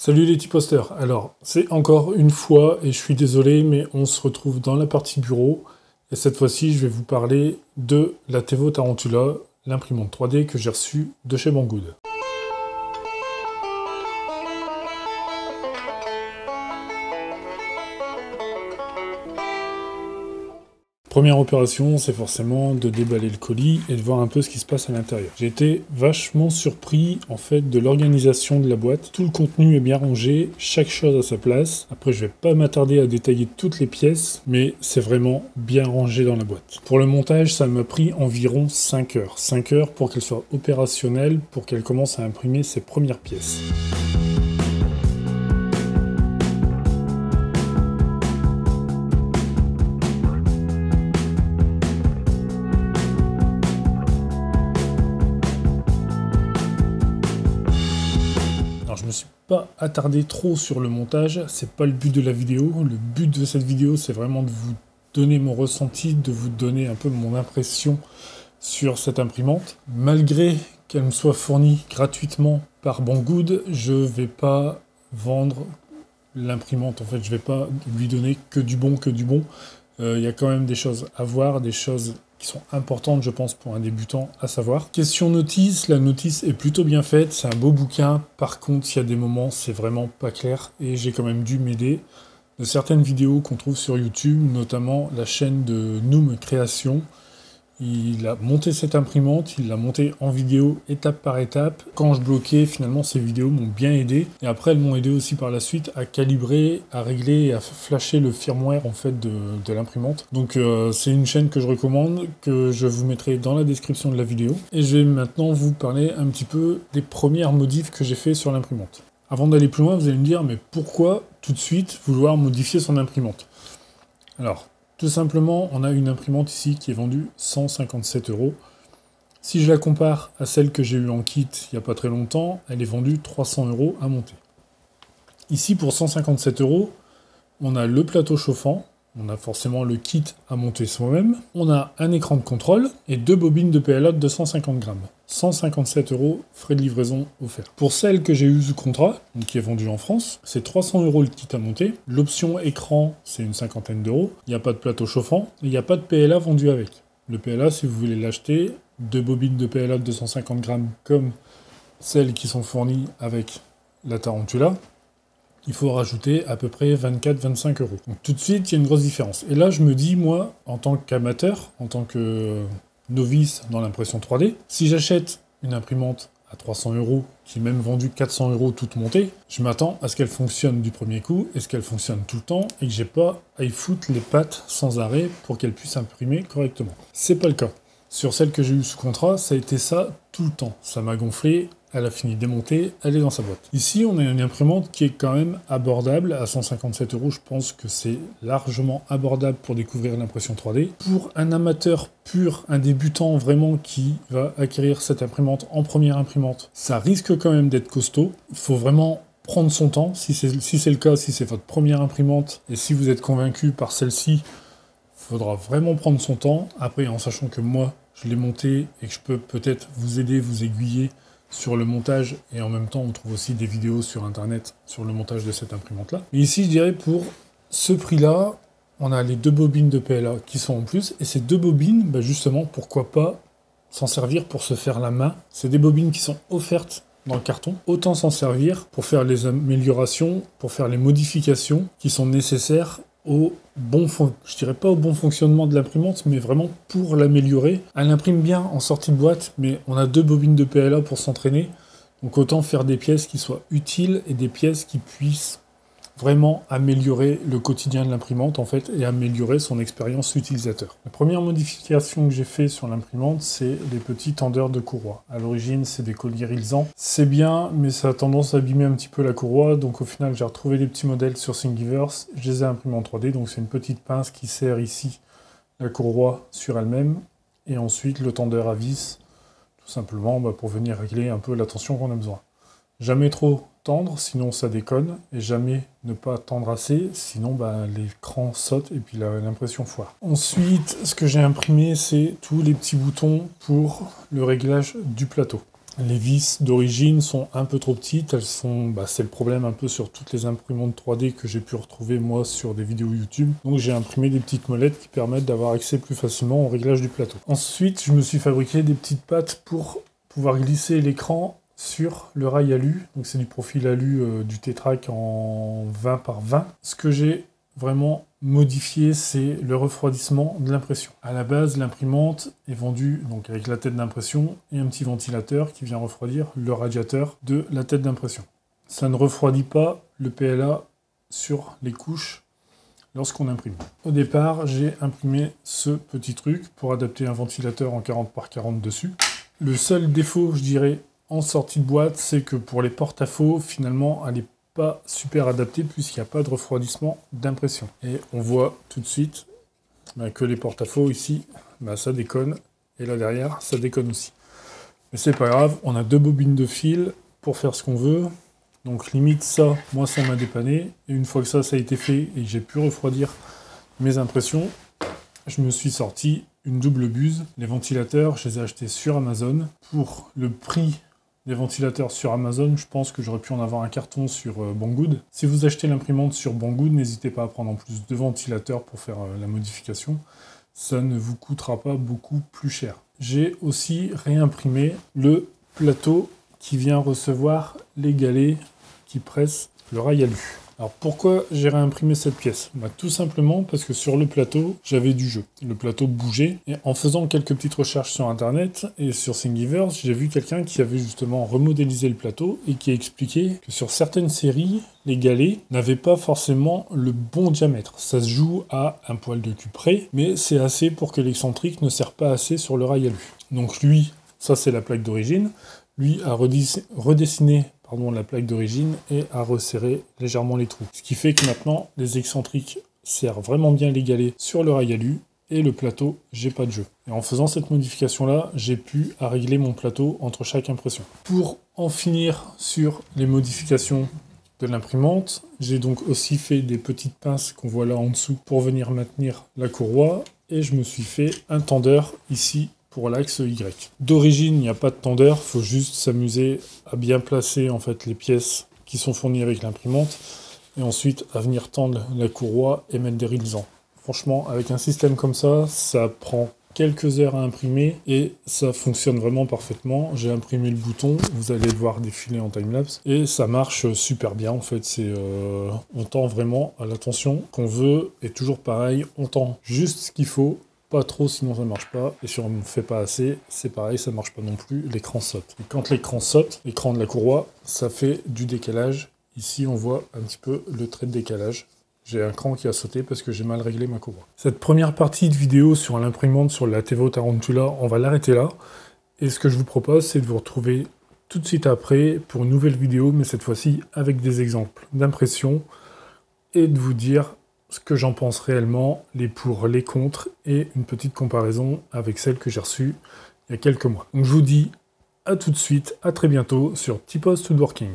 Salut les tiposters, alors c'est encore une fois, et je suis désolé, mais on se retrouve dans la partie bureau, et cette fois-ci je vais vous parler de la Tevo Tarantula, l'imprimante 3D que j'ai reçue de chez Banggood. Première opération, c'est forcément de déballer le colis et de voir un peu ce qui se passe à l'intérieur. J'ai été vachement surpris en fait de l'organisation de la boîte. Tout le contenu est bien rangé, chaque chose à sa place. Après, je vais pas m'attarder à détailler toutes les pièces, mais c'est vraiment bien rangé dans la boîte. Pour le montage, ça m'a pris environ 5 heures. 5 heures pour qu'elle soit opérationnelle, pour qu'elle commence à imprimer ses premières pièces. Alors je me suis pas attardé trop sur le montage, c'est pas le but de la vidéo. Le but de cette vidéo, c'est vraiment de vous donner mon ressenti, de vous donner un peu mon impression sur cette imprimante. Malgré qu'elle me soit fournie gratuitement par Banggood, je vais pas vendre l'imprimante. En fait, je vais pas lui donner que du bon, Il y a quand même des choses à voir, des choses qui sont importantes, je pense, pour un débutant à savoir. Question notice, la notice est plutôt bien faite, c'est un beau bouquin. Par contre, il y a des moments, c'est vraiment pas clair, et j'ai quand même dû m'aider de certaines vidéos qu'on trouve sur YouTube, notamment la chaîne de Noom Création. Il a monté cette imprimante, il l'a montée en vidéo étape par étape. Quand je bloquais, finalement, ces vidéos m'ont bien aidé. Et après, elles m'ont aidé aussi par la suite à calibrer, à régler et à flasher le firmware en fait de l'imprimante. Donc c'est une chaîne que je recommande, que je vous mettrai dans la description de la vidéo. Et je vais maintenant vous parler un petit peu des premières modifs que j'ai fait sur l'imprimante. Avant d'aller plus loin, vous allez me dire, mais pourquoi tout de suite vouloir modifier son imprimante? Alors, tout simplement, on a une imprimante ici qui est vendue 157 €. Si je la compare à celle que j'ai eue en kit il n'y a pas très longtemps, elle est vendue 300 € à monter. Ici, pour 157 €, on a le plateau chauffant, on a forcément le kit à monter soi-même, on a un écran de contrôle et 2 bobines de PLA de 250 grammes. 157 € frais de livraison offerts. Pour celle que j'ai eue sous contrat, donc qui est vendue en France, c'est 300 € le kit à monter. L'option écran, c'est une cinquantaine d'euros. Il n'y a pas de plateau chauffant et il n'y a pas de PLA vendu avec. Le PLA, si vous voulez l'acheter, 2 bobines de PLA de 250 grammes comme celles qui sont fournies avec la Tarantula, il faut rajouter à peu près 24-25 €. Donc tout de suite, il y a une grosse différence. Et là, je me dis, moi, en tant qu'amateur, en tant que novice dans l'impression 3D, si j'achète une imprimante à 300 € qui est même vendue 400 € toute montée, je m'attends à ce qu'elle fonctionne du premier coup, et ce qu'elle fonctionne tout le temps, et que j'ai pas à y foutre les pattes sans arrêt pour qu'elle puisse imprimer correctement. C'est pas le cas. Sur celle que j'ai eue sous contrat, ça a été ça tout le temps. Ça m'a gonflé, elle a fini démontée, elle est dans sa boîte. Ici, on a une imprimante qui est quand même abordable. À 157 €, je pense que c'est largement abordable pour découvrir l'impression 3D. Pour un amateur pur, un débutant vraiment qui va acquérir cette imprimante en première imprimante, ça risque quand même d'être costaud. Il faut vraiment prendre son temps. Si c'est le cas, si c'est votre première imprimante, et si vous êtes convaincu par celle-ci, il faudra vraiment prendre son temps. Après, en sachant que moi, je l'ai montée et que je peux peut-être vous aider, vous aiguiller sur le montage, et en même temps on trouve aussi des vidéos sur internet sur le montage de cette imprimante là. Et ici je dirais pour ce prix là, on a les 2 bobines de PLA qui sont en plus, et ces 2 bobines, bah justement pourquoi pas s'en servir pour se faire la main. C'est des bobines qui sont offertes dans le carton, autant s'en servir pour faire les améliorations, pour faire les modifications qui sont nécessaires je dirais pas au bon fonctionnement de l'imprimante, mais vraiment pour l'améliorer. Elle imprime bien en sortie de boîte, mais on a 2 bobines de PLA pour s'entraîner, donc autant faire des pièces qui soient utiles et des pièces qui puissent vraiment améliorer le quotidien de l'imprimante en fait, et améliorer son expérience utilisateur. La première modification que j'ai fait sur l'imprimante, c'est les petits tendeurs de courroie. À l'origine, c'est des colliers Rilsan. C'est bien, mais ça a tendance à abîmer un petit peu la courroie, donc au final, j'ai retrouvé des petits modèles sur Thingiverse. Je les ai imprimés en 3D, donc c'est une petite pince qui serre ici la courroie sur elle-même, et ensuite le tendeur à vis, tout simplement pour venir régler un peu la tension qu'on a besoin. Jamais trop tendre, sinon ça déconne, et jamais ne pas tendre assez, sinon l'écran saute et puis l'impression foire. Ensuite, ce que j'ai imprimé, c'est tous les petits boutons pour le réglage du plateau. Les vis d'origine sont un peu trop petites, elles sont, c'est le problème un peu sur toutes les imprimantes 3D que j'ai pu retrouver moi sur des vidéos YouTube. Donc j'ai imprimé des petites molettes qui permettent d'avoir accès plus facilement au réglage du plateau. Ensuite, je me suis fabriqué des petites pattes pour pouvoir glisser l'écran sur le rail alu. Donc c'est du profil alu du Tétrac en 20 par 20. Ce que j'ai vraiment modifié, c'est le refroidissement de l'impression. À la base, l'imprimante est vendue donc avec la tête d'impression et un petit ventilateur qui vient refroidir le radiateur de la tête d'impression. Ça ne refroidit pas le PLA sur les couches lorsqu'on imprime. Au départ, j'ai imprimé ce petit truc pour adapter un ventilateur en 40 par 40 dessus. Le seul défaut, je dirais, en sortie de boîte, c'est que pour les porte-à-faux, finalement, elle n'est pas super adaptée puisqu'il n'y a pas de refroidissement d'impression. Et on voit tout de suite que les porte-à-faux ici, ça déconne. Et là derrière, ça déconne aussi. Mais c'est pas grave, on a deux bobines de fil pour faire ce qu'on veut. Donc limite ça, moi ça m'a dépanné. Et une fois que ça a été fait et que j'ai pu refroidir mes impressions, je me suis sorti une double buse. Les ventilateurs, je les ai achetés sur Amazon. Pour le prix des ventilateurs sur Amazon, je pense que j'aurais pu en avoir un carton sur Banggood. Si vous achetez l'imprimante sur Banggood, n'hésitez pas à prendre en plus deux ventilateurs pour faire la modification. Ça ne vous coûtera pas beaucoup plus cher. J'ai aussi réimprimé le plateau qui vient recevoir les galets qui pressent le rail alu. Alors pourquoi j'ai réimprimé cette pièce? Tout simplement parce que sur le plateau, j'avais du jeu. Le plateau bougeait, et en faisant quelques petites recherches sur internet et sur Thingiverse, j'ai vu quelqu'un qui avait justement remodélisé le plateau et qui a expliqué que sur certaines séries, les galets n'avaient pas forcément le bon diamètre. Ça se joue à un poil de cul près, mais c'est assez pour que l'excentrique ne serre pas assez sur le rail alu. Donc lui, ça c'est la plaque d'origine, lui a redessiné la plaque d'origine et à resserrer légèrement les trous. Ce qui fait que maintenant, les excentriques serrent vraiment bien les galets sur le rail alu et le plateau, j'ai pas de jeu. Et en faisant cette modification-là, j'ai pu régler mon plateau entre chaque impression. Pour en finir sur les modifications de l'imprimante, j'ai donc aussi fait des petites pinces qu'on voit là en dessous pour venir maintenir la courroie et je me suis fait un tendeur ici pour l'axe Y. D'origine, il n'y a pas de tendeur, il faut juste s'amuser à bien placer en fait les pièces qui sont fournies avec l'imprimante et ensuite à venir tendre la courroie et mettre des réalisants. Franchement, avec un système comme ça, ça prend quelques heures à imprimer et ça fonctionne vraiment parfaitement. J'ai imprimé le bouton, vous allez le voir défiler en timelapse et ça marche super bien en fait. On tend vraiment à la tension qu'on veut et toujours pareil, on tend juste ce qu'il faut. Pas trop, sinon ça marche pas. Et si on ne fait pas assez, c'est pareil, ça marche pas non plus, l'écran saute. Et quand l'écran saute, l'écran de la courroie, ça fait du décalage. Ici, on voit un petit peu le trait de décalage. J'ai un cran qui a sauté parce que j'ai mal réglé ma courroie. Cette première partie de vidéo sur l'imprimante sur la Tevo Tarantula, on va l'arrêter là. Et ce que je vous propose, c'est de vous retrouver tout de suite après pour une nouvelle vidéo, mais cette fois-ci avec des exemples d'impression et de vous dire ce que j'en pense réellement, les pour, les contre, et une petite comparaison avec celle que j'ai reçue il y a quelques mois. Donc je vous dis à tout de suite, à très bientôt sur T-Post Woodworking.